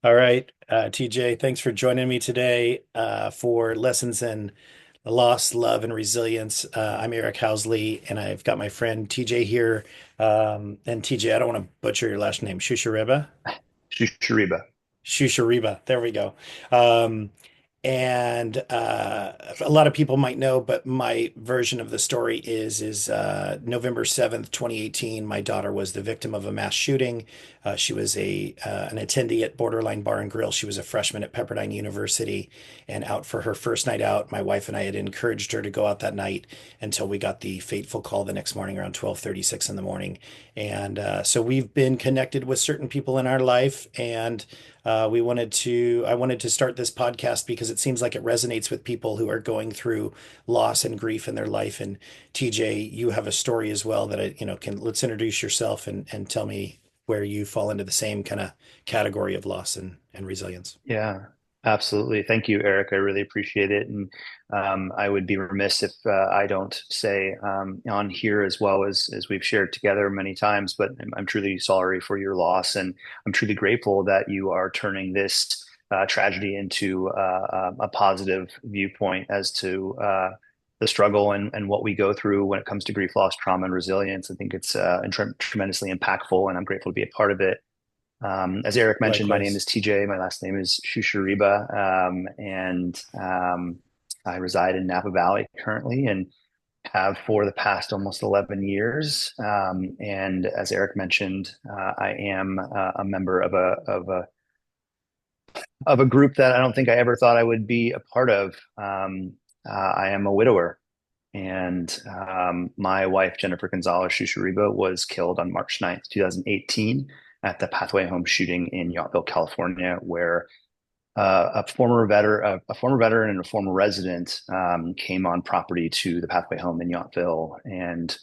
All right, TJ, thanks for joining me today for lessons in loss, love, and resilience. I'm Eric Housley, and I've got my friend TJ here. And TJ, I don't want to butcher your last name, Shushereba. Shushereba. Shushereba. There we go. Um, and a lot of people might know, but my version of the story is November 7th, 2018. My daughter was the victim of a mass shooting. She was a an attendee at Borderline Bar and Grill. She was a freshman at Pepperdine University and out for her first night out. My wife and I had encouraged her to go out that night until we got the fateful call the next morning around 12:36 in the morning. And so we've been connected with certain people in our life, and I wanted to start this podcast because it seems like it resonates with people who are going through loss and grief in their life. And TJ, you have a story as well that let's introduce yourself and tell me where you fall into the same kind of category of loss and resilience. Yeah, absolutely. Thank you, Eric. I really appreciate it. And I would be remiss if I don't say on here as well as we've shared together many times, but I'm truly sorry for your loss. And I'm truly grateful that you are turning this tragedy into a positive viewpoint as to the struggle and what we go through when it comes to grief, loss, trauma, and resilience. I think it's tremendously impactful, and I'm grateful to be a part of it. As Eric mentioned, my name Likewise. is TJ. My last name is Shushereba, and I reside in Napa Valley currently and have for the past almost 11 years. And as Eric mentioned, I am a member of a group that I don't think I ever thought I would be a part of. I am a widower, and my wife, Jennifer Gonzalez Shushereba, was killed on March 9th, 2018, at the Pathway Home shooting in Yountville, California, where a former veteran and a former resident came on property to the Pathway Home in Yountville and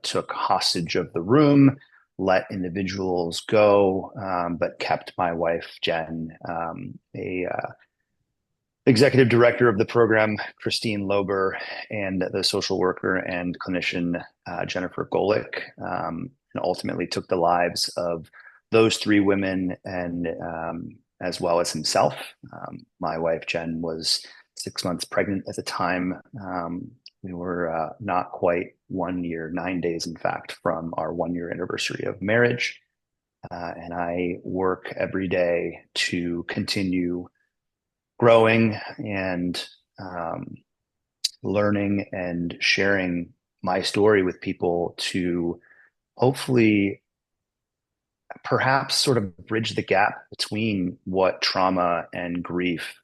took hostage of the room, let individuals go, but kept my wife, Jen, a executive director of the program, Christine Lober, and the social worker and clinician, Jennifer Golick, and ultimately took the lives of those three women and as well as himself. My wife, Jen, was 6 months pregnant at the time. We were not quite 1 year, 9 days, in fact, from our 1 year anniversary of marriage. And I work every day to continue growing and um, learning and sharing my story with people to hopefully perhaps sort of bridge the gap between what trauma and grief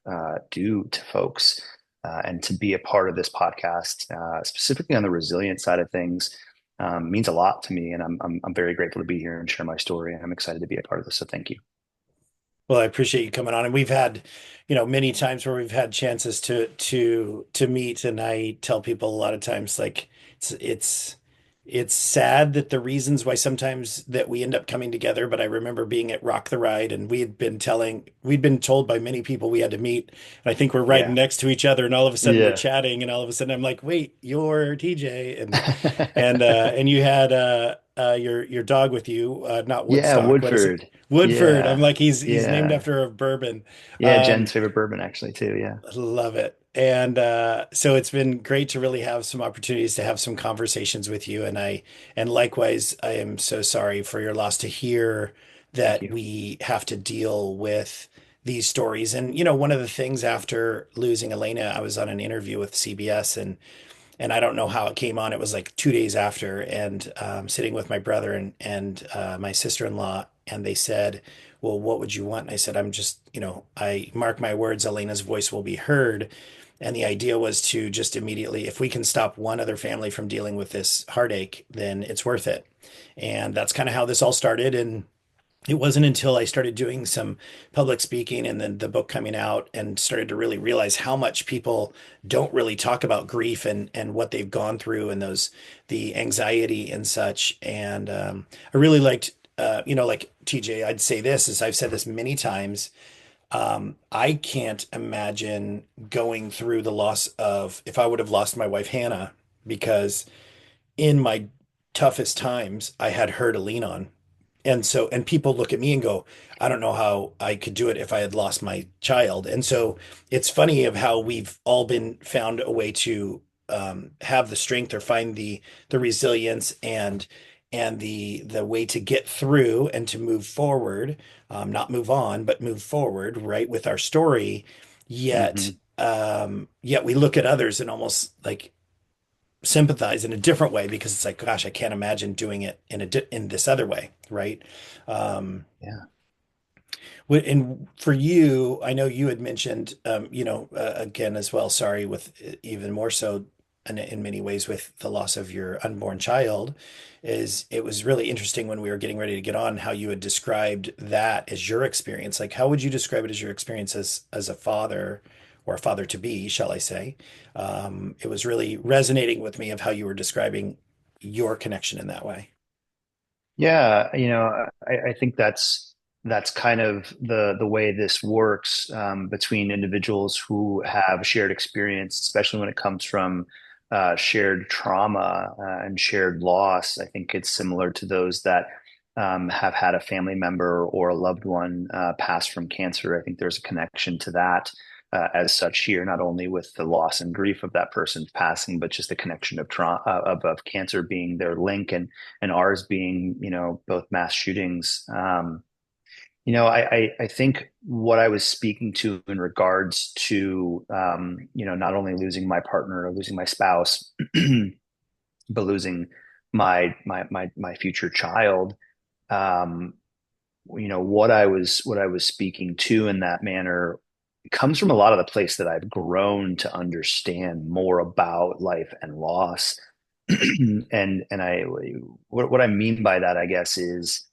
do to folks. And to be a part of this podcast, specifically on the resilient side of things, means a lot to me. And I'm very grateful to be here and share my story. And I'm excited to be a part of this. So thank you. Well, I appreciate you coming on, and we've had, many times where we've had chances to meet, and I tell people a lot of times like it's it's it's sad that the reasons why sometimes that we end up coming together, but I remember being at Rock the Ride and we'd been told by many people we had to meet, and I think we're riding Yeah. next to each other, and all of a sudden we're Yeah. chatting, and all of a sudden I'm like, "Wait, you're TJ," and you had your dog with you, not Yeah, Woodstock. What is it? Woodford. Woodford. I'm Yeah. like he's named Yeah. after a bourbon. Yeah, Um, Jen's favorite bourbon actually too. Yeah. Love it. And so it's been great to really have some opportunities to have some conversations with you. And likewise, I am so sorry for your loss to hear Thank that you. we have to deal with these stories. And one of the things after losing Elena, I was on an interview with CBS, and I don't know how it came on. It was like 2 days after, and sitting with my brother and my sister-in-law, and they said, "Well, what would you want?" And I said, "I'm just, I mark my words, Elena's voice will be heard." And the idea was to just immediately, if we can stop one other family from dealing with this heartache, then it's worth it. And that's kind of how this all started. And it wasn't until I started doing some public speaking and then the book coming out and started to really realize how much people don't really talk about grief and what they've gone through and the anxiety and such. And I really liked, like TJ, I'd say this, as I've said this many times. I can't imagine going through the loss of if I would have lost my wife Hannah, because in my toughest times I had her to lean on. And so, and people look at me and go, I don't know how I could do it if I had lost my child. And so it's funny of how we've all been found a way to have the strength or find the resilience and the way to get through and to move forward, not move on, but move forward, right, with our story. Yet, Hmm. yet we look at others and almost like sympathize in a different way because it's like, gosh, I can't imagine doing it in this other way, right? Um, Yeah. and for you, I know you had mentioned, again as well. Sorry, with even more so, in many ways, with the loss of your unborn child, is it was really interesting when we were getting ready to get on how you had described that as your experience. Like, how would you describe it as your experience as a father or a father to be, shall I say? It was really resonating with me of how you were describing your connection in that way. Yeah, I think that's kind of the way this works between individuals who have shared experience, especially when it comes from shared trauma and shared loss. I think it's similar to those that have had a family member or a loved one pass from cancer. I think there's a connection to that. As such here, not only with the loss and grief of that person's passing, but just the connection of trauma of cancer being their link and ours being, both mass shootings. I think what I was speaking to in regards to, not only losing my partner or losing my spouse, but losing my future child. Um, what I was speaking to in that manner comes from a lot of the place that I've grown to understand more about life and loss. And what I mean by that, I guess, is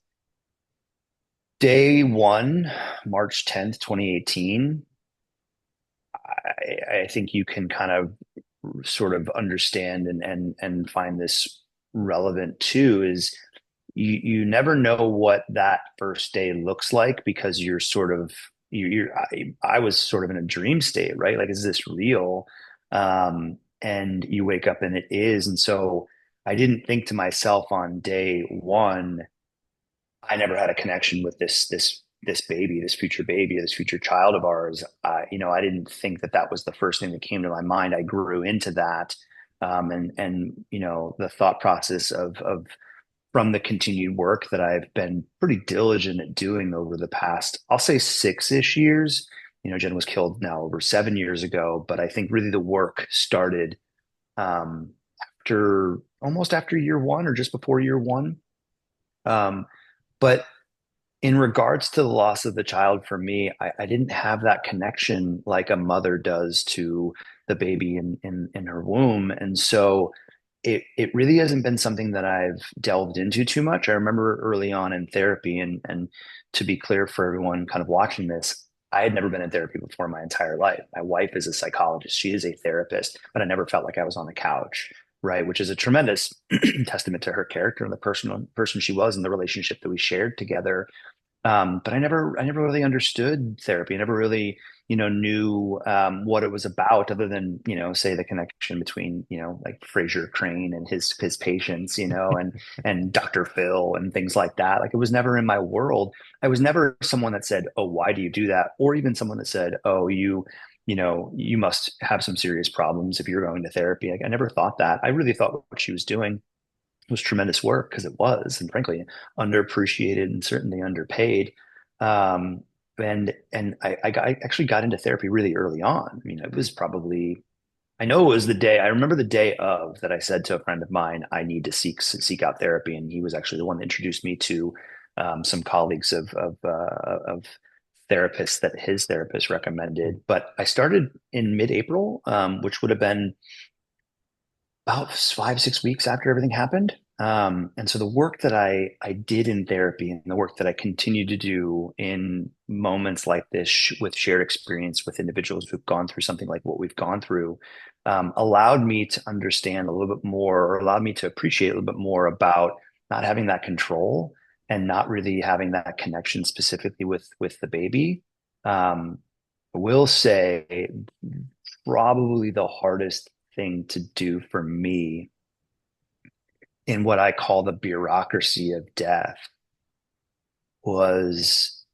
day one, March 10th, 2018. I think you can kind of sort of understand and find this relevant too, is you never know what that first day looks like because you're sort of I was sort of in a dream state, right? Like, is this real? And you wake up and it is. And so I didn't think to myself on day one, I never had a connection with this baby, this future baby, this future child of ours. I didn't think that that was the first thing that came to my mind. I grew into that, and the thought process of from the continued work that I've been pretty diligent at doing over the past, I'll say 6-ish years. Jen was killed now over 7 years ago, but I think really the work started um, after almost after year one or just before year one. Um, but in regards to the loss of the child, for me, I didn't have that connection like a mother does to the baby in her womb. And so it really hasn't been something that I've delved into too much. I remember early on in therapy, and to be clear for everyone kind of watching this, I had never been in therapy before my entire life. My wife is a psychologist, she is a therapist, but I never felt like I was on the couch, right? Which is a tremendous testament to her character and the person she was and the relationship that we shared together. But I never really understood therapy. I never really, knew what it was about, other than, say the connection between, like Fraser Crane and his patients, and Dr. Phil and things like that. Like, it was never in my world. I was never someone that said, "Oh, why do you do that?" Or even someone that said, "Oh, you must have some serious problems if you're going to therapy." Like, I never thought that. I really thought what she was doing was tremendous work, because it was, and frankly, underappreciated and certainly underpaid. Um, I actually got into therapy really early on. I mean, it was probably, I know it was the day, I remember the day of that I said to a friend of mine, I need to seek out therapy. And he was actually the one that introduced me to some colleagues of therapists that his therapist recommended. But I started in mid-April, which would have been about 5, 6 weeks after everything happened. And so the work that I did in therapy, and the work that I continue to do in moments like this, with shared experience with individuals who've gone through something like what we've gone through, allowed me to understand a little bit more, or allowed me to appreciate a little bit more about not having that control and not really having that connection specifically with the baby. Um, I will say probably the hardest thing to do for me in what I call the bureaucracy of death was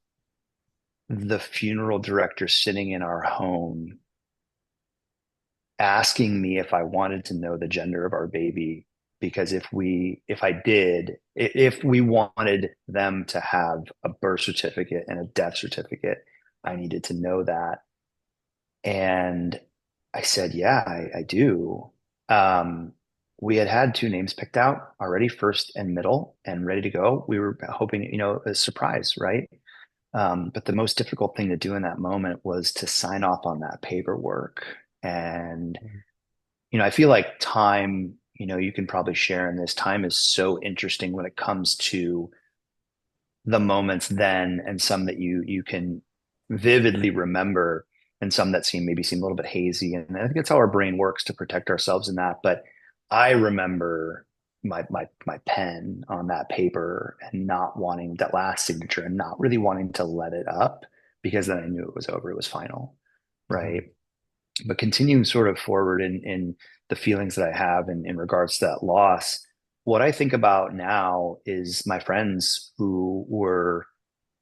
the funeral director sitting in our home asking me if I wanted to know the gender of our baby, because if I did, if we wanted them to have a birth certificate and a death certificate, I needed to know that. And I said, yeah, I do. Um, we had two names picked out already, first and middle, and ready to go. We were hoping, a surprise, right? But the most difficult thing to do in that moment was to sign off on that paperwork. And I feel like time, you can probably share in this. Time is so interesting when it comes to the moments then, and some that you can vividly remember, and some that seem a little bit hazy. And I think that's how our brain works to protect ourselves in that. But I remember my pen on that paper and not wanting that last signature and not really wanting to let it up, because then I knew it was over, it was final, Mhm. right? But continuing sort of forward in the feelings that I have in regards to that loss, what I think about now is my friends who were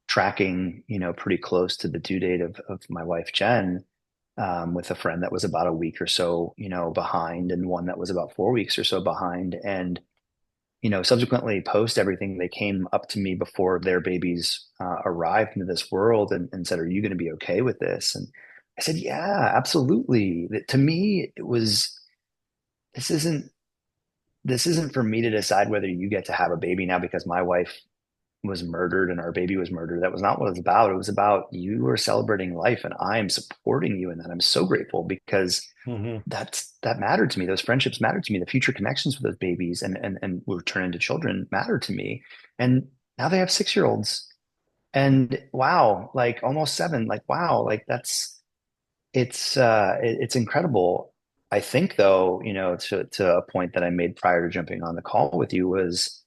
tracking, pretty close to the due date of my wife, Jen, with a friend that was about a week or so, behind, and one that was about 4 weeks or so behind. And, subsequently post everything, they came up to me before their babies arrived into this world, and said, "Are you going to be okay with this?" And I said, "Yeah, absolutely." To me, it was, this isn't this isn't for me to decide whether you get to have a baby now because my wife was murdered and our baby was murdered. That was not what it was about. It was about, you are celebrating life, and I'm supporting you in that. I'm so grateful, because Mhm. that mattered to me. Those friendships mattered to me. The future connections with those babies and will turn into children mattered to me. And now they have 6-year-olds. And wow, like almost seven. Like wow, like it's incredible. I think though, to a point that I made prior to jumping on the call with you was,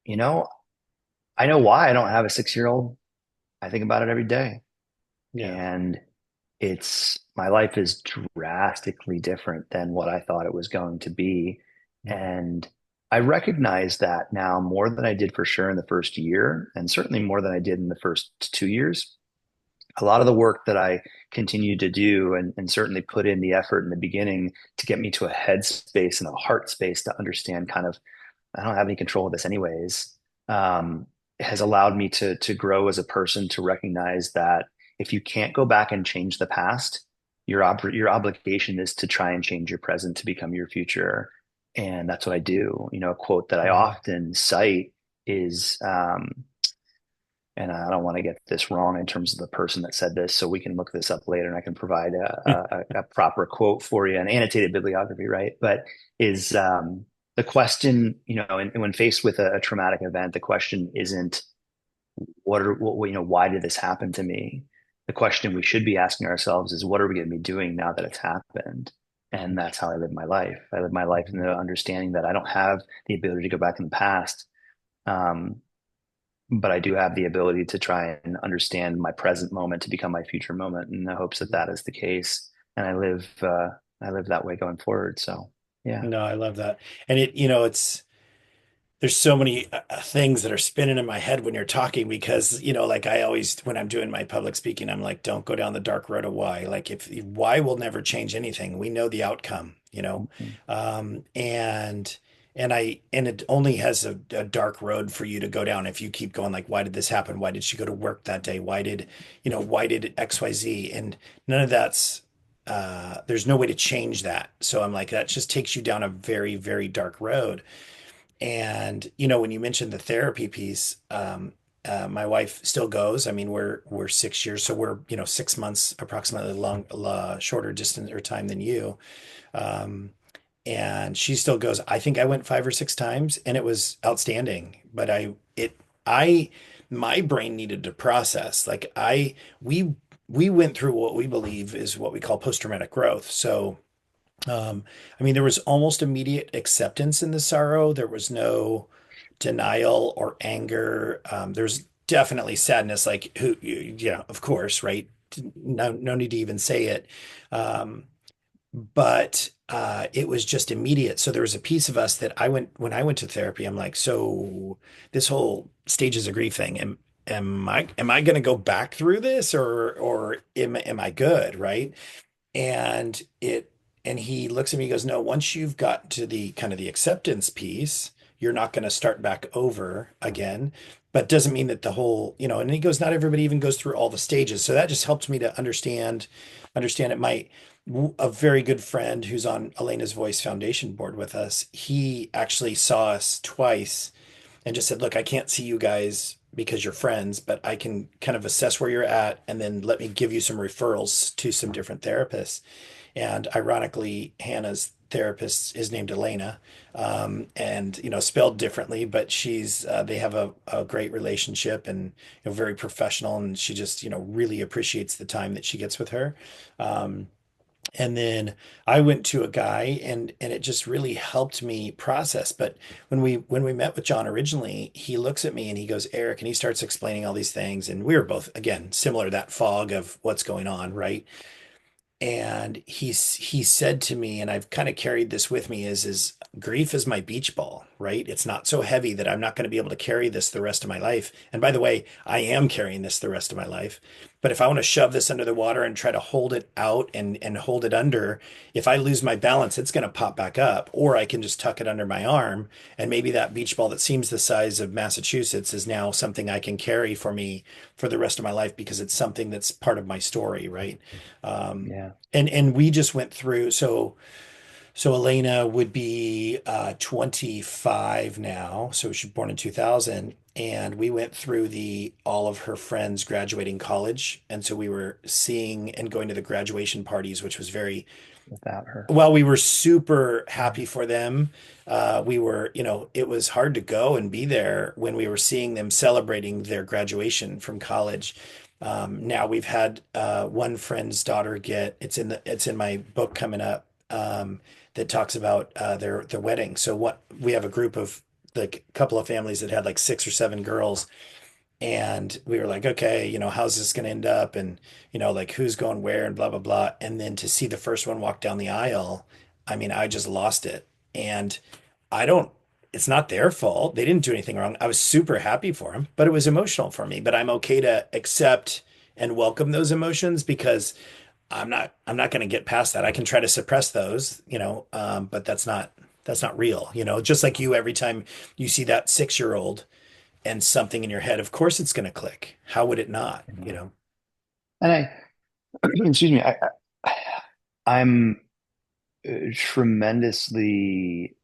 you know, I know why I don't have a 6-year-old. I think about it every day. Yeah. And my life is drastically different than what I thought it was going to be. Mhm. And I recognize that now more than I did for sure in the first year, and certainly more than I did in the first 2 years. A lot of the work that I continue to do, and certainly put in the effort in the beginning to get me to a head space and a heart space to understand kind of, I don't have any control of this anyways, um, has allowed me to grow as a person, to recognize that if you can't go back and change the past, your obligation is to try and change your present to become your future. And that's what I do. A quote that I Mhm. often cite is, and I don't want to get this wrong in terms of the person that said this, so we can look this up later and I can provide a proper quote for you, an annotated bibliography, right? But is, the question, and when faced with a traumatic event, the question isn't why did this happen to me? The question we should be asking ourselves is, what are we going to be doing now that it's happened? And that's how I live my life. I live my life in Mhm. the understanding that I don't have the ability to go back in the past. Um, but I do have the ability to try and understand my present moment to become my future moment, in the hopes that that is the case. And I live that way going forward. So yeah. No, I love that. And it's there's so many things that are spinning in my head when you're talking because, like I always, when I'm doing my public speaking, I'm like, don't go down the dark road of why. Like if why will never change anything. We know the outcome. Mhm. And it only has a dark road for you to go down if you keep going like, why did this happen? Why did she go to work that day? Why did XYZ? And none of that's there's no way to change that. So I'm like, that just takes you down a very, very dark road. And when you mentioned the therapy piece, my wife still goes. I mean, we're 6 years, so we're 6 months approximately shorter distance or time than you. Um, and she still goes. I think I went 5 or 6 times, and it was outstanding. But I, my brain needed to process. Like we went through what we believe is what we call post-traumatic growth. So I mean, there was almost immediate acceptance in the sorrow. There was no denial or anger. There's definitely sadness, like of course, right? No, no need to even say it. Um, but it was just immediate. So there was a piece of us that when I went to therapy. I'm like, so this whole stages of grief thing, am I going to go back through this, or am I good, right? And it and he looks at me, he goes, no, once you've got to the kind of the acceptance piece, you're not going to start back over again. But doesn't mean that the whole, and he goes, not everybody even goes through all the stages. So that just helped me to understand it. A very good friend who's on Elena's Voice Foundation board with us, he actually saw us twice and just said, look, I can't see you guys because you're friends, but I can kind of assess where you're at and then let me give you some referrals to some different therapists. And ironically, Hannah's therapist is named Elena, and spelled differently, but they have a great relationship, and very professional, and she just really appreciates the time that she gets with her. Um, and then I went to a guy, and it just really helped me process. But when we met with John originally, he looks at me and he goes, Eric, and he starts explaining all these things. And we were both, again, similar, that fog of what's going on, right? And he said to me, and I've kind of carried this with me, is grief is my beach ball, right? It's not so heavy that I'm not going to be able to carry this the rest of my life. And by the way, I am carrying this the rest of my life. But if I want to shove this under the water and try to hold it out and hold it under, if I lose my balance, it's going to pop back up. Or I can just tuck it under my arm, and maybe that beach ball that seems the size of Massachusetts is now something I can carry for me for the rest of my life because it's something that's part of my story, right? Um, Yeah. and we just went through. So Elena would be 25 now. So she was born in 2000. And we went through the all of her friends graduating college. And so we were seeing and going to the graduation parties, which was very, Without her. while we were super Yeah. happy for them, it was hard to go and be there when we were seeing them celebrating their graduation from college. Now we've had one friend's daughter it's in my book coming up, that talks about their wedding. So what we have a group of like a couple of families that had like 6 or 7 girls, and we were like, okay, how's this going to end up? And, like who's going where and blah, blah, blah. And then to see the first one walk down the aisle, I mean, I just lost it. And I don't, it's not their fault. They didn't do anything wrong. I was super happy for them, but it was emotional for me. But I'm okay to accept and welcome those emotions because I'm not going to get past that. I can try to suppress those, but that's not real. Just like you, every time you see that 6-year-old and something in your head, of course it's going to click. How would it not, You know. And excuse me, I'm tremendously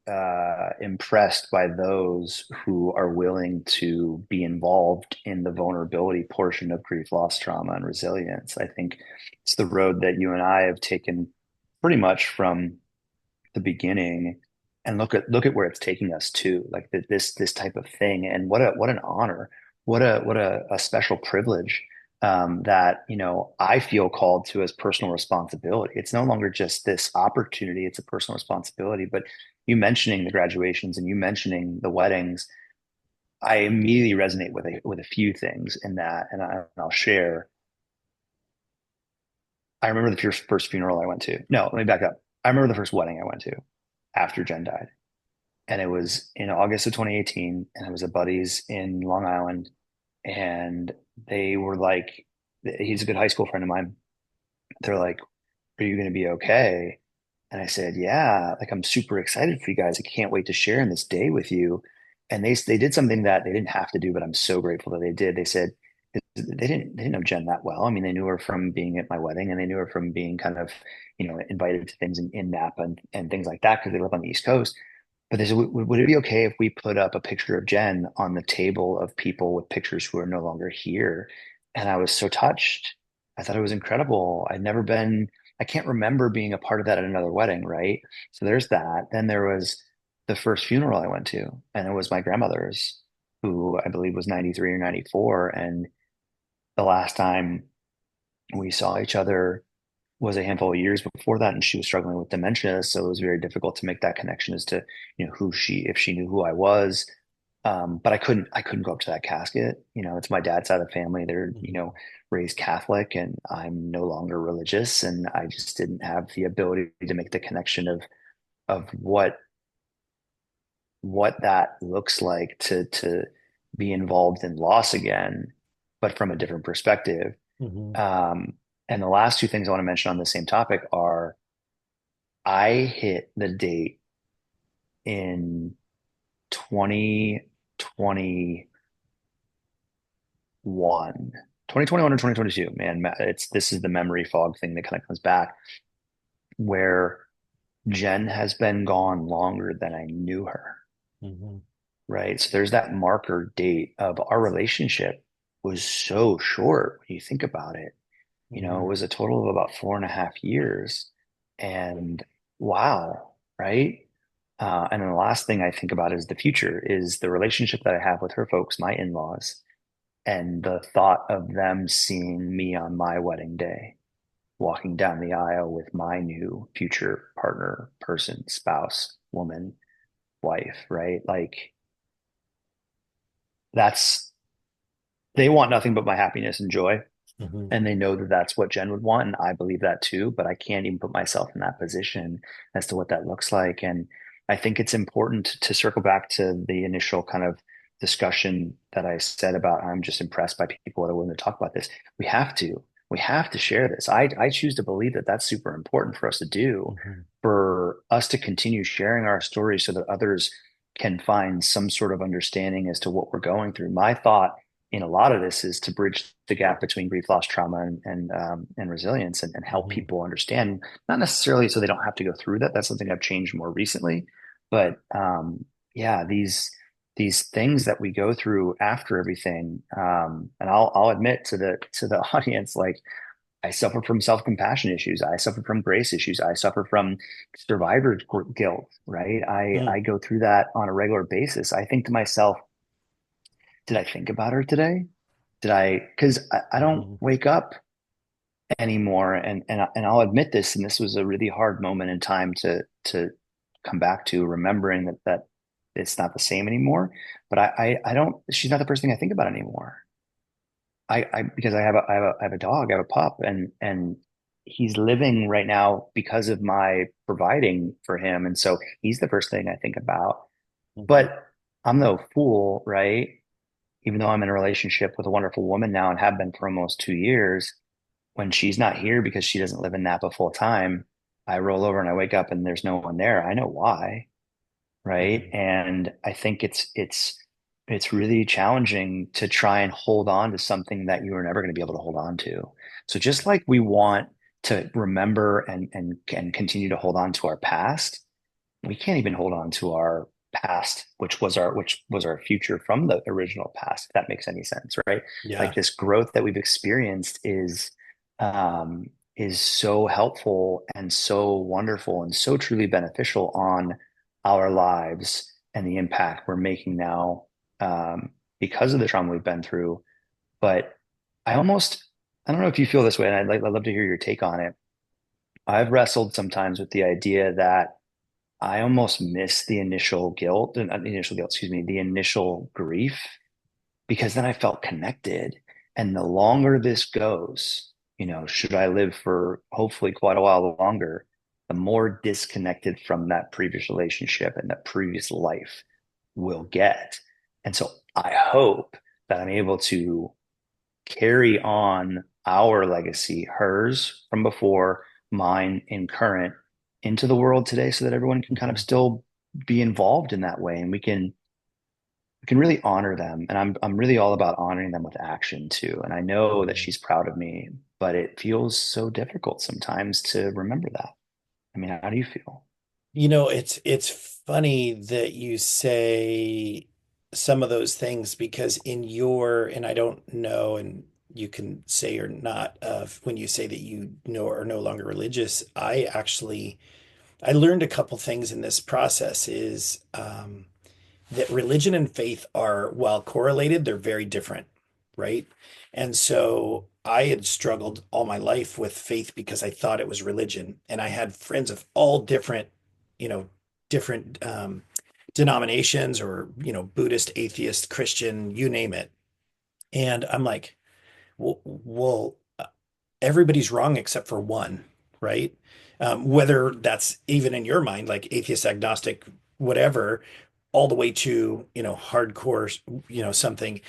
impressed by those who are willing to be involved in the vulnerability portion of grief, loss, trauma, and resilience. I think it's the road that you and I have taken pretty much from the beginning, and look at where it's taking us to, like this type of thing. And what an honor, what a special privilege, that I feel called to as personal responsibility. It's no longer just this opportunity; it's a personal responsibility. But you mentioning the graduations and you mentioning the weddings, I immediately resonate with a few things in that, and I'll share. I remember the first funeral I went to. No, let me back up. I remember the first wedding I went to after Jen died. And it was in August of 2018, and it was a buddies in Long Island, and they were like, he's a good high school friend of mine. They're like, "Are you going to be okay?" And I said, "Yeah, like I'm super excited for you guys. I can't wait to share in this day with you." And they did something that they didn't have to do, but I'm so grateful that they did. They said they didn't know Jen that well. I mean, they knew her from being at my wedding, and they knew her from being kind of invited to things in Napa and things like that because they live on the East Coast. But they said, would it be okay if we put up a picture of Jen on the table of people with pictures who are no longer here? And I was so touched. I thought it was incredible. I can't remember being a part of that at another wedding, right? So there's that. Then there was the first funeral I went to, and it was my grandmother's, who I believe was 93 or 94. And the last time we saw each other was a handful of years before that, and she was struggling with dementia, so it was very difficult to make that connection as to who if she knew who I was. But I couldn't go up to that casket. It's my dad's side of the family. They're Mhm. raised Catholic, and I'm no longer religious, and I just didn't have the ability to make the connection of what that looks like to be involved in loss again. but from a different perspective. Hmm. Um, and the last two things I want to mention on the same topic are I hit the date in 2021, 2021 or 2022, man. This is the memory fog thing that kind of comes back where Jen has been gone longer than I knew her, Hmm. right? So there's that marker date of our relationship was so short when you think about it. It Hmm. was a total of about 4.5 years. And wow, right? And then the last thing I think about is the future, is the relationship that I have with her folks, my in-laws, and the thought of them seeing me on my wedding day, walking down the aisle with my new future partner, person, spouse, woman, wife, right? Like that's, they want nothing but my happiness and joy. Hmm. And they know that that's what Jen would want. And I believe that too, but I can't even put myself in that position as to what that looks like. And I think it's important to circle back to the initial kind of discussion that I said about I'm just impressed by people that are willing to talk about this. We have to. We have to share this. I choose to believe that that's super important for us to do, Hmm. for us to continue sharing our stories so that others can find some sort of understanding as to what we're going through. My thought in a lot of this is to bridge the gap between grief, loss, trauma, and resilience, and help Hmm. people understand, not necessarily so they don't have to go through that. That's something I've changed more recently, but yeah, these things that we go through after everything, and I'll admit to the audience, like I suffer from self-compassion issues. I suffer from grace issues. I suffer from survivor guilt, right? I go through that on a regular basis. I think to myself, did I think about her today? Did I? Because I don't Hmm. wake up anymore, and I'll admit this, and this was a really hard moment in time to come back to, remembering that it's not the same anymore. But I don't. She's not the first thing I think about anymore. I because I have a dog, I have a pup, and he's living right now because of my providing for him, and so he's the first thing I think about. Hmm. But I'm no fool, right? Even though I'm in a relationship with a wonderful woman now and have been for almost 2 years, when she's not here because she doesn't live in Napa full time, I roll over and I wake up and there's no one there. I know why, right? Hmm. And I think it's really challenging to try and hold on to something that you are never going to be able to hold on to. So just like we want to remember and continue to hold on to our past, we can't even hold on to our past, which was our future from the original past, if that makes any sense, right? Yeah. Like this growth that we've experienced um is so helpful and so wonderful and so truly beneficial on our lives and the impact we're making now, because of the trauma we've been through. But I almost, I don't know if you feel this way, and I'd love to hear your take on it. I've wrestled sometimes with the idea that I almost miss the initial guilt, and the initial guilt, excuse me, the initial grief, because then I felt connected. And the longer this goes, should I live for hopefully quite a while longer, the more disconnected from that previous relationship and that previous life will get. And so I hope that I'm able to carry on our legacy, hers from before, mine in current, into the world today so that everyone can kind of Hmm. still be involved in that way, and we can really honor them. And I'm really all about honoring them with action too. And I know that Hmm. she's proud of me, but it feels so difficult sometimes to remember that. I mean, how do you feel? It's funny that you say some of those things because and I don't know, and you can say or not, when you say that you know are no longer religious, I learned a couple things in this process is that religion and faith are, while correlated, they're very different, right? And so I had struggled all my life with faith because I thought it was religion. And I had friends of all different, you know, different denominations or, Buddhist, atheist, Christian, you name it. And I'm like, well, everybody's wrong except for one, right? Whether that's even in your mind, like atheist, agnostic, whatever, all the way to, hardcore, something.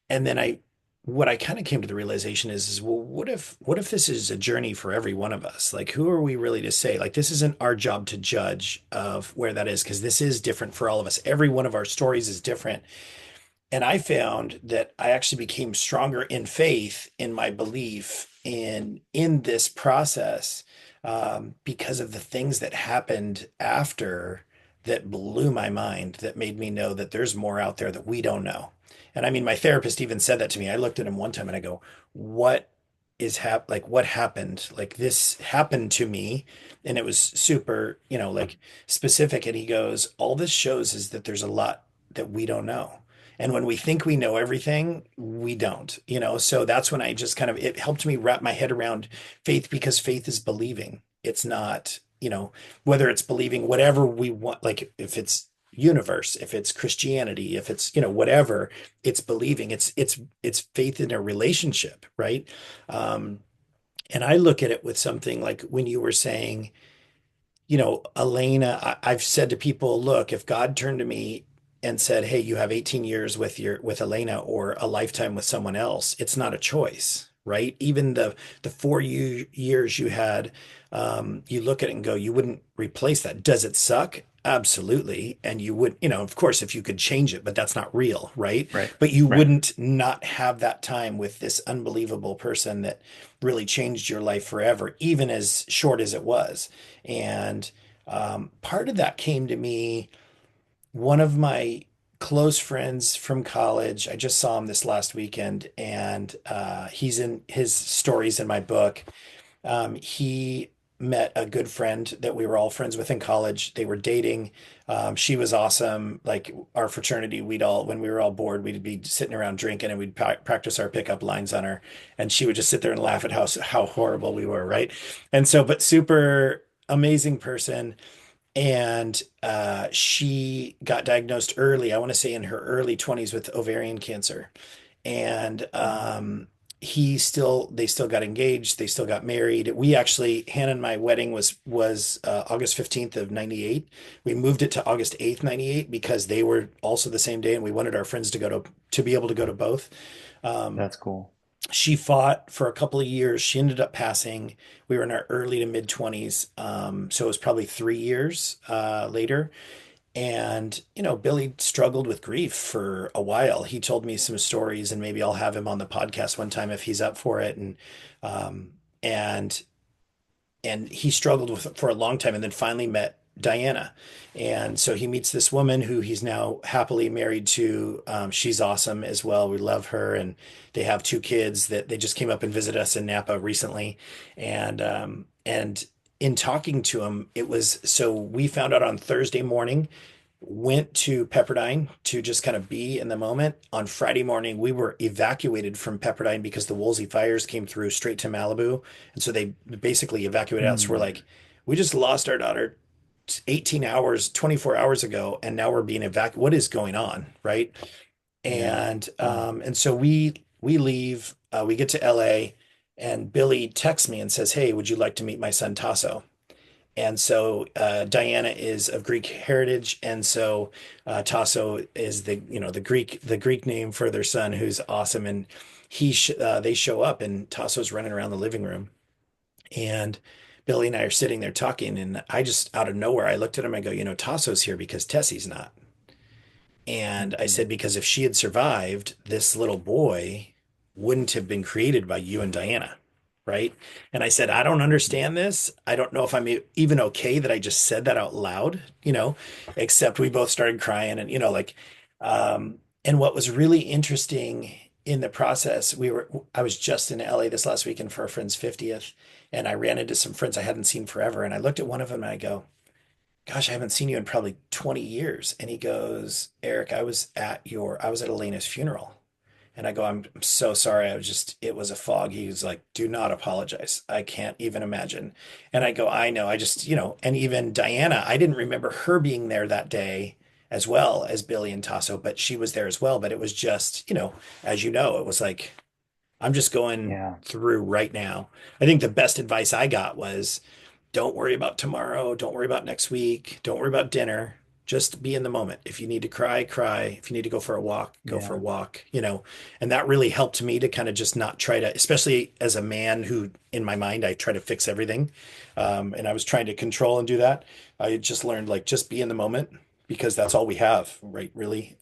And then what I kind of came to the realization is well, what if this is a journey for every one of us? Like, who are we really to say? Like, this isn't our job to judge of where that is, because this is different for all of us. Every one of our stories is different. And I found that I actually became stronger in faith in my belief in this process, because of the things that happened after that blew my mind, that made me know that there's more out there that we don't know. And I mean, my therapist even said that to me. I looked at him one time and I go, "What like what happened? Like this happened to me." And it was super, like specific. And he goes, "All this shows is that there's a lot that we don't know." And when we think we know everything, we don't, So that's when I just kind of, it helped me wrap my head around faith, because faith is believing. It's not, whether it's believing whatever we want, like if it's universe, if it's Christianity, if it's, whatever, it's believing. It's faith in a relationship, right? Um, and I look at it with something like when you were saying, Elena, I've said to people, look, if God turned to me and said, "Hey, you have 18 years with Elena or a lifetime with someone else," it's not a choice, right? Even the 4 years you had, you look at it and go, you wouldn't replace that. Does it suck? Absolutely. And you would, of course, if you could change it, but that's not real, right? Right. But you Right. wouldn't not have that time with this unbelievable person that really changed your life forever, even as short as it was. And part of that came to me. One of my close friends from college, I just saw him this last weekend, and he's in his stories in my book. He met a good friend that we were all friends with in college. They were dating. She was awesome. Like our fraternity, when we were all bored, we'd be sitting around drinking and we'd practice our pickup lines on her. And she would just sit there and laugh at how horrible we were, right? And so, but super amazing person. And she got diagnosed early, I want to say in her early 20s, with ovarian cancer. And they still got engaged, they still got married. We actually, Hannah and my wedding was August 15th of 98. We moved it to August 8th, 98, because they were also the same day and we wanted our friends to be able to go to both. Um, That's cool. she fought for a couple of years. She ended up passing. We were in our early to mid 20s. So it was probably 3 years later. And, Billy struggled with grief for a while. He told me some stories, and maybe I'll have him on the podcast one time if he's up for it. Um, and and he struggled with it for a long time, and then finally met Diana. And so he meets this woman who he's now happily married to. She's awesome as well. We love her, and they have two kids that they just came up and visited us in Napa recently. And in talking to him, it was so we found out on Thursday morning, went to Pepperdine to just kind of be in the moment. On Friday morning, we were evacuated from Pepperdine because the Woolsey fires came through straight to Malibu. And so they basically evacuated out. So we're Hmm. like, we just lost our daughter 18 hours, 24 hours ago, and now we're being evacuated. What is going on? Right. Yeah. Wow. And so we leave, we get to LA, and Billy texts me and says, "Hey, would you like to meet my son Tasso?" And so Diana is of Greek heritage, and so Tasso is the Greek name for their son, who's awesome. And they show up, and Tasso's running around the living room, and Billy and I are sitting there talking, and I just out of nowhere I looked at him. I go, Tasso's here because Tessie's not. And I Hmm. said, because if she had survived, this little boy wouldn't have been created by you and Diana, right? And I said, I don't understand this. I don't know if I'm even okay that I just said that out loud, except we both started crying and, and what was really interesting in the process, I was just in LA this last weekend for a friend's 50th, and I ran into some friends I hadn't seen forever. And I looked at one of them and I go, "Gosh, I haven't seen you in probably 20 years." And he goes, "Arik, I was at Elena's funeral." And I go, I'm so sorry. It was a fog." He was like, "Do not apologize. I can't even imagine." And I go, "I know. I just, and even Diana, I didn't remember her being there that day as well as Billy and Tasso, but she was there as well. But it was just, as you know, it was like, I'm just going Yeah. through right now. I think the best advice I got was, don't worry about tomorrow. Don't worry about next week. Don't worry about dinner. Just be in the moment. If you need to cry, cry. If you need to go for a walk, go for a Yeah, walk, And that really helped me to kind of just not try to, especially as a man who, in my mind, I try to fix everything. And I was trying to control and do that. I just learned like just be in the moment because that's all we have, right? Really.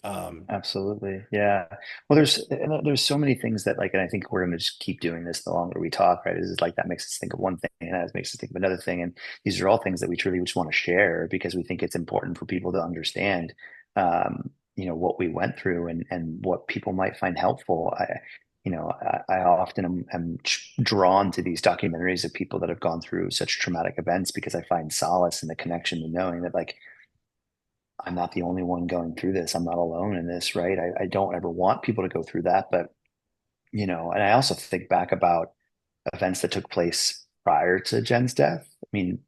absolutely. Yeah. Well, there's so many things that like, and I think we're going to just keep doing this the longer we talk, right? Is like that makes us think of one thing, and that makes us think of another thing, and these are all things that we truly just want to share because we think it's important for people to understand, what we went through and what people might find helpful. I often am drawn to these documentaries of people that have gone through such traumatic events because I find solace in the connection to knowing that like I'm not the only one going through this. I'm not alone in this, right? I don't ever want people to go through that, but and I also think back about events that took place prior to Jen's death. I mean,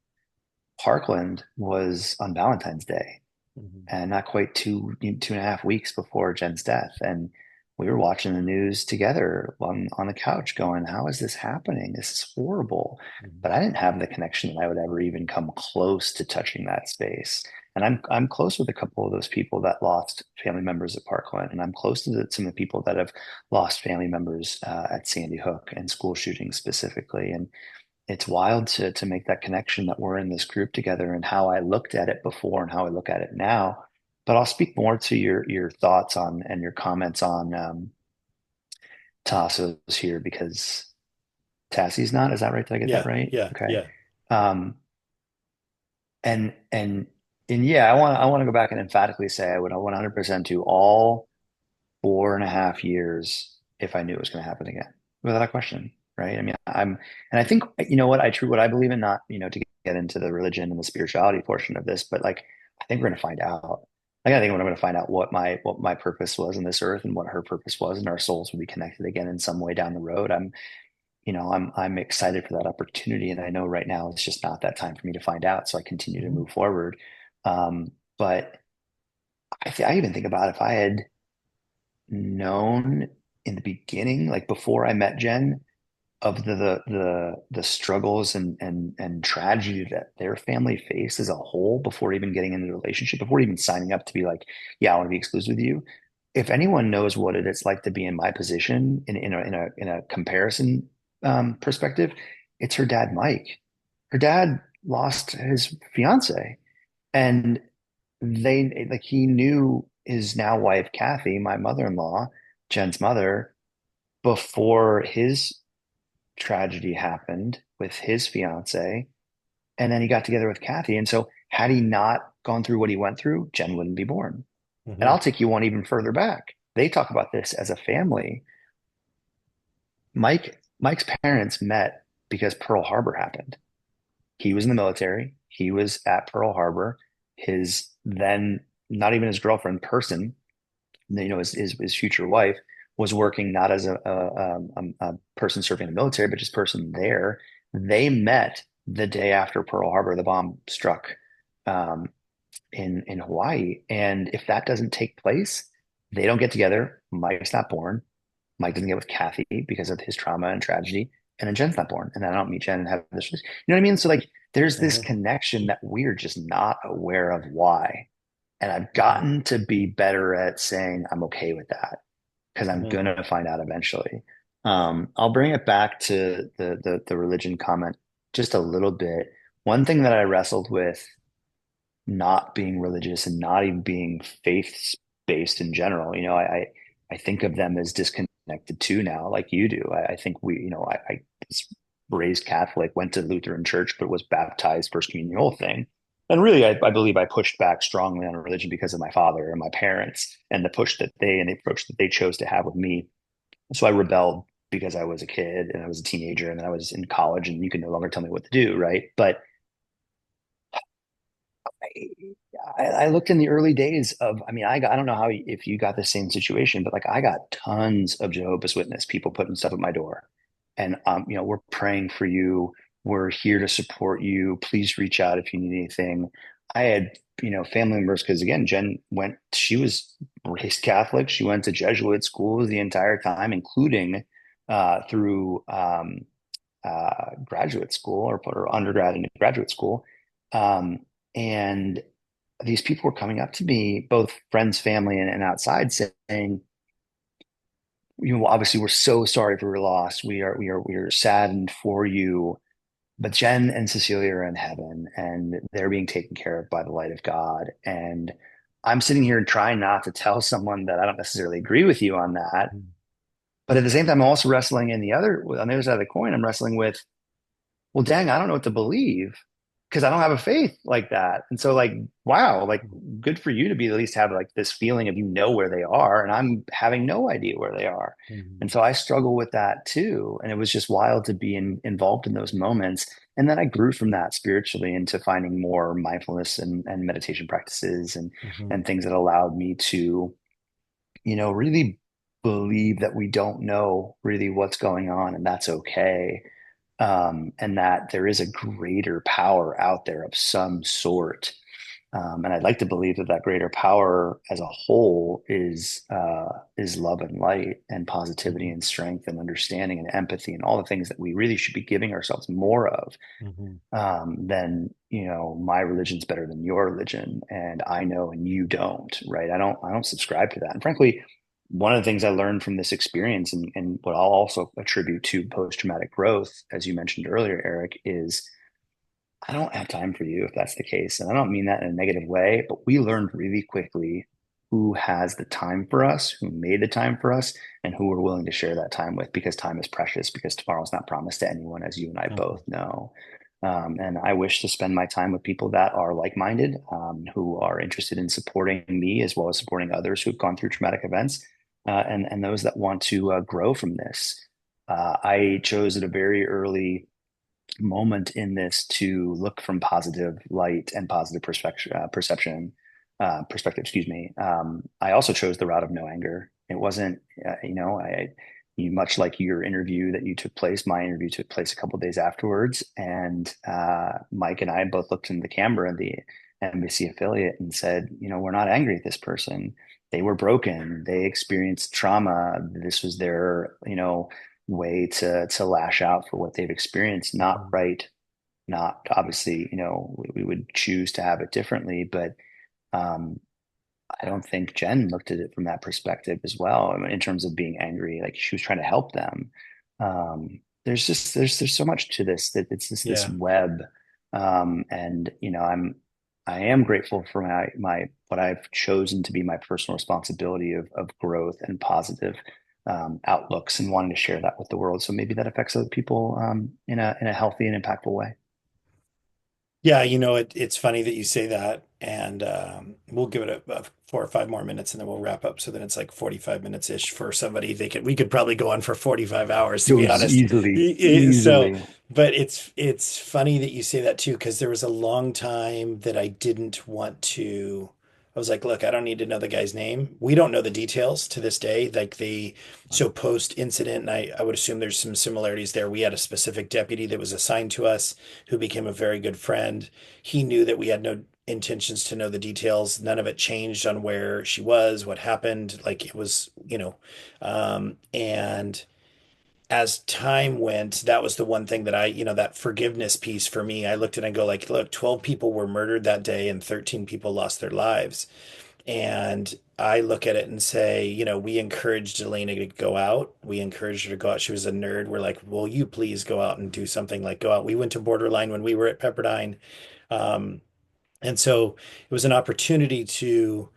Parkland was on Valentine's Day, Mhm. and not quite 2.5 weeks before Jen's death. And we were watching the news together on the couch going, how is this happening? This is horrible. Mhm. But I didn't have the connection that I would ever even come close to touching that space. And I'm close with a couple of those people that lost family members at Parkland, and I'm close to some of the people that have lost family members at Sandy Hook and school shootings specifically. And it's wild to make that connection that we're in this group together and how I looked at it before and how I look at it now. But I'll speak more to your thoughts on and your comments on Tasso's here because Tassie's not. Is that right? Did I get that Yeah, right? yeah, Okay. yeah. Um, and and and yeah, I want to go back and emphatically say I would 100% do all 4.5 years if I knew it was going to happen again, without a question, right? I mean, and I think what I believe in, not to get into the religion and the spirituality portion of this, but like I think we're going to find out. Like I think we're going to find out what my purpose was in this earth and what her purpose was, and our souls will be connected again in some way down the road. I'm excited for that opportunity, and I know right now it's just not that time for me to find out, so I continue to Mhm. move forward. But I even think about if I had known in the beginning, like before I met Jen, of the struggles and tragedy that their family faced as a whole before even getting into the relationship, before even signing up to be like, yeah, I want to be exclusive with you. If anyone knows what it's like to be in my position in a comparison perspective, it's her dad, Mike. Her dad lost his fiance, and they like he knew his now wife Kathy, my mother-in-law, Jen's mother, before his tragedy happened with his fiance, and then he got together with Kathy. And so had he not gone through what he went through, Jen wouldn't be born. And Mhm. I'll take you one even further back. They talk about this as a family. Mike's parents met because Pearl Harbor happened. He was in the military. He was at Pearl Harbor. His then not even his girlfriend person, his future wife was working not as a person serving in the military, but just person there. They met the day after Pearl Harbor, the bomb struck um, in Hawaii. And if that doesn't take place, they don't get together. Mike's not born. Mike doesn't get with Kathy because of his trauma and tragedy. And then Jen's not born. And then I don't meet Jen and have this. You know what I mean? So like there's this Mhm. connection that we're just not aware of why. And I've Mhm. gotten to be better at saying I'm okay with that because I'm Mhm. gonna find out eventually. I'll bring it back to the religion comment just a little bit. One thing that I wrestled with not being religious and not even being faith based in general, I think of them as disconnected too now, like you do. I think I was raised Catholic, went to Lutheran church, but was baptized first communion, whole thing. And really, I believe I pushed back strongly on religion because of my father and my parents and the approach that they chose to have with me. So I rebelled because I was a kid and I was a teenager and then I was in college and you can no longer tell me what to do, right? But I looked in the early days of, I mean, I don't know how, if you got the same situation, but like I got tons of Jehovah's Witness people putting stuff at my door. And, we're praying for you. We're here to support you. Please reach out if you need anything. I had, family members, because again, she was raised Catholic. She went to Jesuit schools the entire time, including through graduate school or put her undergrad into graduate school. And these people were coming up to me, both friends, family, and outside, saying, obviously we're so sorry for your loss. We are saddened for you. But Jen and Cecilia are in heaven and they're being taken care of by the light of God. And I'm sitting here trying not to tell someone that I don't necessarily agree with you on that. But at the same time, I'm also wrestling on the other side of the coin, I'm wrestling with, well, dang, I don't know what to believe because I don't have a faith like that. And so, like, wow, like, good for you to be at least have like this feeling of where they are, and I'm having no idea where they are. And Mhm. so I struggle with that too. And it was just wild to be involved in those moments. And then I grew from that spiritually into finding more mindfulness and meditation practices Mhm. and things that allowed me to, really believe that we don't know really what's going on, and that's okay, and that there is a greater power out there of some sort. And I'd like to believe that that greater power as a whole is love and light and positivity Mhm. and strength and understanding and empathy and all the things that we really should be giving ourselves more of. Mhm. Then my religion's better than your religion, and I know and you don't, right? I don't subscribe to that. And frankly, one of the things I learned from this experience, and what I'll also attribute to post-traumatic growth, as you mentioned earlier, Eric, is I don't have time for you if that's the case. And I don't mean that in a negative way, but we learned really quickly who has the time for us, who made the time for us, and who we're willing to share that time with, because time is precious, because tomorrow's not promised to anyone, as you and I Mhm. both know. And I wish to spend my time with people that are like-minded, who are interested in supporting me as well as supporting others who've gone through traumatic events, and those that want to grow from this. I chose at a very early moment in this to look from positive light and positive perspective, excuse me. I also chose the route of no anger. It wasn't, much like your interview that you took place, my interview took place a couple of days afterwards. And Mike and I both looked in the camera, the embassy affiliate, and said, we're not angry at this person. They were broken. They experienced trauma. This was their, way to lash out for what they've experienced. Not Mhm. right, not obviously, we would choose to have it differently, but um, I don't think Jen looked at it from that perspective as well. I mean, in terms of being angry, like she was trying to help them. There's so much to this, that it's this Yeah. web, and I am grateful for my what I've chosen to be my personal responsibility of growth and positive outlooks, and wanting to share that with the world. So maybe that affects other people in a healthy and impactful way. Yeah, it's funny that you say that, and we'll give it a 4 or 5 more minutes, and then we'll wrap up. So then it's like 45 minutes ish for somebody. We could probably go on for 45 hours, to be Goes honest. easily, So, easily. but it's funny that you say that too, because there was a long time that I didn't want to. I was like, look, I don't need to know the guy's name. We don't know the details to this day. So post incident, and I would assume there's some similarities there. We had a specific deputy that was assigned to us who became a very good friend. He knew that we had no intentions to know the details. None of it changed on where she was, what happened. Like it was, and as time went, that was the one thing that that forgiveness piece for me, I looked at it and go like, look, 12 people were murdered that day and 13 people lost their lives. And I look at it and say, we encouraged Elena to go out. We encouraged her to go out. She was a nerd. We're like, will you please go out and do something, like go out. We went to Borderline when we were at Pepperdine. Um, and so it was an opportunity to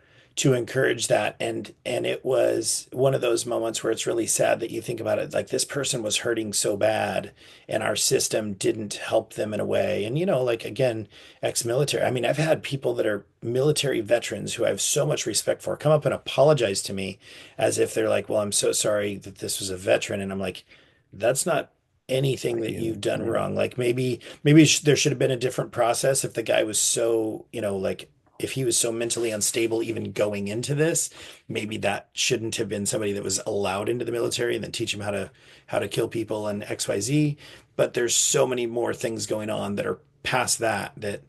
encourage that, and it was one of those moments where it's really sad that you think about it, like this person was hurting so bad and our system didn't help them in a way. And like, again, ex-military, I mean, I've had people that are military veterans who I have so much respect for come up and apologize to me as if they're like, well, I'm so sorry that this was a veteran. And I'm like, that's not anything Not that you've you. done Yeah. wrong. Like maybe there should have been a different process if the guy was so, like if he was so mentally unstable even going into this, maybe that shouldn't have been somebody that was allowed into the military and then teach him how to kill people and XYZ. But there's so many more things going on that are past that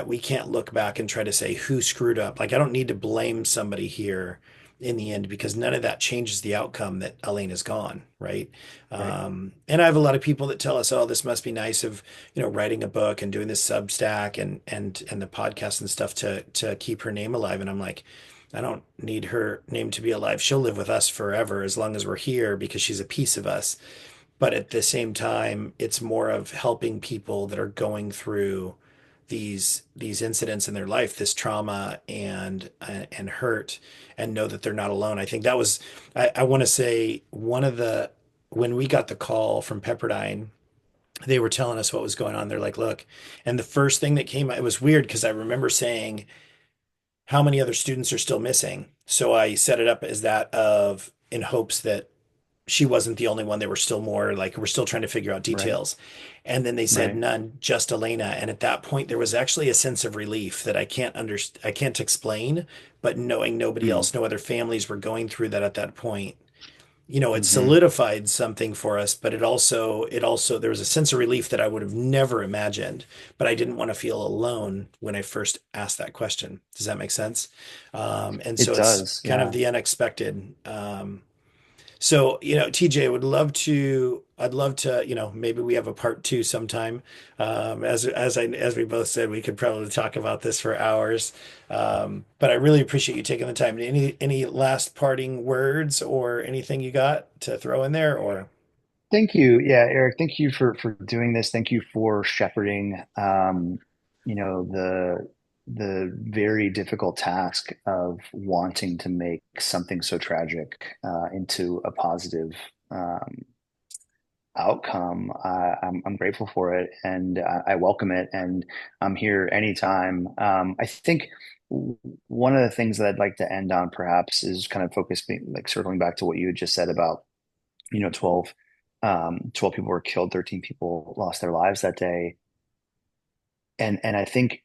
we can't look back and try to say who screwed up. Like I don't need to blame somebody here in the end because none of that changes the outcome that Elena's gone, right? Right. And I have a lot of people that tell us, "Oh, this must be nice of writing a book and doing this Substack and the podcast and stuff to keep her name alive." And I'm like, I don't need her name to be alive. She'll live with us forever as long as we're here because she's a piece of us. But at the same time, it's more of helping people that are going through these incidents in their life, this trauma and hurt, and know that they're not alone. I think that was I want to say one of the when we got the call from Pepperdine, they were telling us what was going on. They're like, look, and the first thing that came, it was weird because I remember saying, how many other students are still missing? So I set it up as that of in hopes that she wasn't the only one. There were still more, like we're still trying to figure out Right. details. And then they said Right. none, just Elena. And at that point, there was actually a sense of relief that I can't explain, but knowing nobody Mm. else, no other families were going through that at that point, it Hmm. solidified something for us, but it also there was a sense of relief that I would have never imagined, but I didn't want to feel alone when I first asked that question. Does that make sense? And It so it's does. kind of Yeah. the unexpected. So, TJ, I'd love to, maybe we have a part two sometime. As we both said, we could probably talk about this for hours. But I really appreciate you taking the time. Any last parting words or anything you got to throw in there or Thank you. Yeah, Eric, thank you for doing this. Thank you for shepherding the very difficult task of wanting to make something so tragic into a positive um, outcome. I'm grateful for it and I welcome it, and I'm here anytime. I think one of the things that I'd like to end on perhaps is kind of focusing, like circling back to what you had just said about 12 people were killed, 13 people lost their lives that day. And I think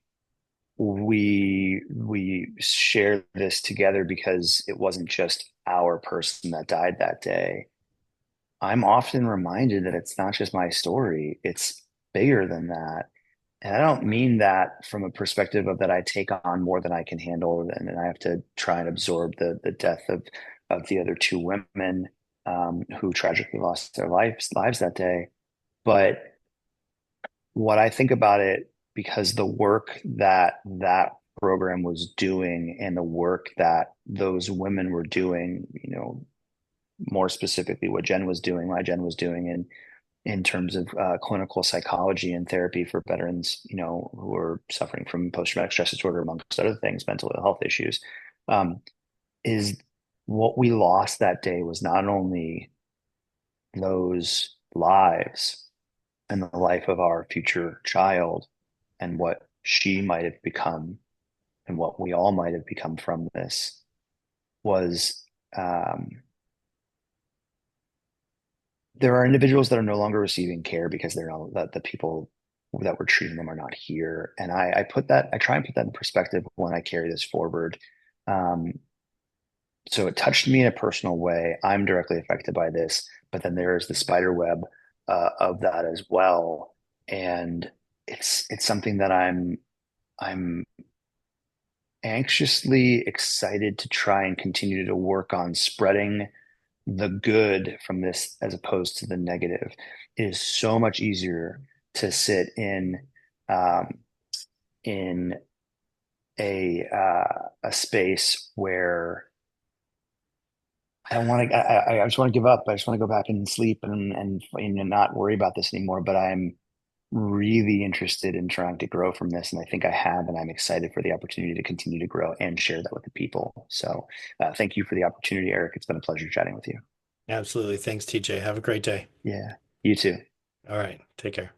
we share this together because it wasn't just our person that died that day. I'm often reminded that it's not just my story, it's bigger than that. And I don't mean that from a perspective of that I take on more than I can handle, and I have to try and absorb the death of the other two women who tragically lost their lives that day. But what I think about it, because the work that that program was doing and the work that those women were doing, more specifically what Jen was doing, why Jen was doing in terms of clinical psychology and therapy for veterans, who are suffering from post-traumatic stress disorder, amongst other things, mental health issues, um, is what we lost that day was not only those lives and the life of our future child and what she might have become and what we all might have become from this was there are individuals that are no longer receiving care because they're not that the people that were treating them are not here. And I try and put that in perspective when I carry this forward. Um, so it touched me in a personal way. I'm directly affected by this, but then there is the spider web of that as well. And it's something that I'm anxiously excited to try and continue to work on spreading the good from this as opposed to the negative. It is so much easier to sit um, in a space where I don't want to. I just want to give up. I just want to go back and sleep and not worry about this anymore. But I'm really interested in trying to grow from this, and I think I have, and I'm excited for the opportunity to continue to grow and share that with the people. So, thank you for the opportunity, Eric. It's been a pleasure chatting with you. absolutely. Thanks, TJ. Have a great day. Yeah, you too. All right. Take care.